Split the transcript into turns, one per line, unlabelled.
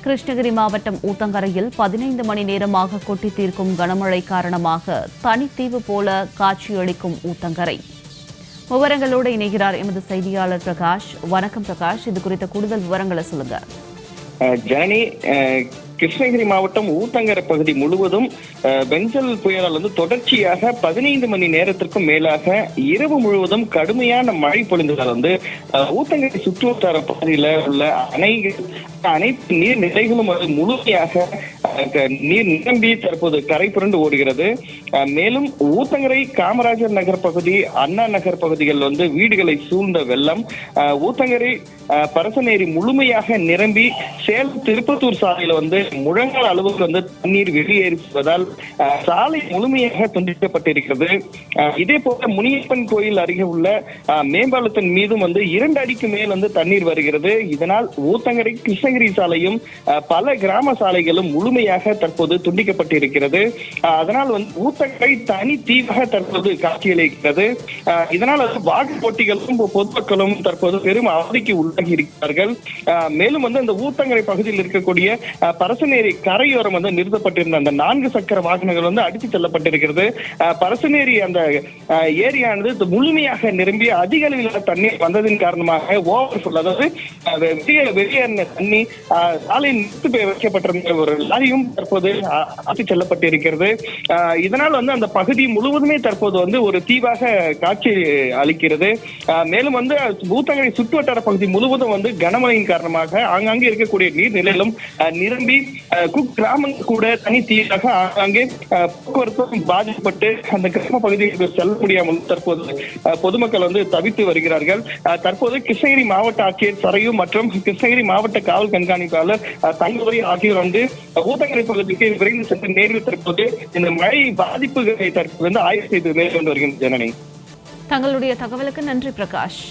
கிருஷ்ணகிரி மாவட்டம் ஊத்தங்கரையில் 15 மணி நேரமாக கொட்டி தீர்க்கும் கனமழை காரணமாக தனித்தீவு போல காட்சியளிக்கும் ஊத்தங்கரை. விவரங்களோடு இணைகிறார் எமது செய்தியாளர் பிரகாஷ். வணக்கம் பிரகாஷ், இது குறித்த கூடுதல் விவரங்களை சொல்லுங்க.
ஜனனி, கிருஷ்ணகிரி மாவட்டம் ஊத்தங்கரை பகுதி முழுவதும் பெஞ்சல் புயலால் தொடர்ச்சியாக 15 மணி நேரத்திற்கும் மேலாக இரவு முழுவதும் கடுமையான மழை பொழிந்ததால் ஊத்தங்கரை சுற்றுவட்டார பகுதியில் உள்ள அனைத்து நீர் நிலைகளும் முழுமையாக நீர் நிரம்பி தற்போது கரை புரண்டு ஓடுகிறது. மேலும் ஊத்தங்கரை காமராஜர் நகர் பகுதி, அண்ணா நகர் பகுதிகள் வீடுகளை சூழ்ந்த வெள்ளம், ஊத்தங்கரை பரசநேரி முழுமையாக நிரம்பி சேலம் திருப்பத்தூர் சாலையில முழங்கால் அளவுக்கு தண்ணீர் வெளியேறுவதால் சாலை முழுமையாக துண்டிக்கப்பட்டிருக்கிறது. இதே போல முனியப்பன் கோயில் அருகே உள்ள மேம்பாலத்தின் மீதும் 2 அடிக்கு மேல் தண்ணீர் வருகிறது. இதனால் ஊத்தங்கரை கிருஷ்ணகிரி சாலையும் பல கிராம சாலைகளும் முழுமையாக தற்போது துண்டிக்கப்பட்டிருக்கிறது. அதனால் ஊத்தங்கரை தனி தீவாக தற்போது காட்சியளிக்கிறது. இதனால் வாக்கு போட்டிகளும் பொதுமக்களும் தற்போது பெரும் அவதிக்கு உள்ளாகி இருக்கிறார்கள். மேலும் அந்த ஊத்தங்கரை பகுதியில் இருக்கக்கூடிய பரசநேரி கரையோரம் நிறுத்தப்பட்டிருந்த அந்த 4 சக்கர வாகனங்கள் அடித்து செல்லப்பட்டிருக்கிறது. பரசநேரி அந்த ஏரியானது முழுமையாக நிரம்பி அதிக அளவில் தண்ணீர் வந்ததின் காரணமாக ஓவர்ஃபுல், அதாவது வெளியேறின தண்ணி சாலையில் நிறுத்தி வைக்கப்பட்டிருந்த ஒரு லாரியும் தற்போது அடித்து செல்லப்பட்டிருக்கிறது. இதனால் அந்த பகுதி முழுவதுமே தற்போது ஒரு தீவாக காட்சி அளிக்கிறது. மேலும் ஊத்தங்கரை சுற்றுவட்டார பகுதி முழுவதும் கனமழையின் காரணமாக ஆங்காங்கே இருக்கக்கூடிய நீர்நிலைகளும் நிரம்பி கிராமங்கள் கூட தனி தீவாக ஆங்காங்கே போக்குவரத்து பாதிக்கப்பட்டு அந்த கிராம பகுதிக்கு செல்ல முடியாமல் தற்போது பொதுமக்கள் தவித்து வருகிறார்கள். தற்போது கிருஷ்ணகிரி மாவட்ட ஆட்சியர் சரையு மற்றும் கிருஷ்ணகிரி மாவட்ட காவல் கண்காணிப்பாளர் தங்கதுரை ஆகியோர் ஊத்தங்கரை பகுதிக்கு விரைந்து சென்று நேரில் தற்போது இந்த மழை பாதிப்புகளை தற்போது ஆய்வு செய்து மேற்கொண்டு வருகின்றனர்.
தங்களுடைய தகவலுக்கு நன்றி பிரகாஷ்.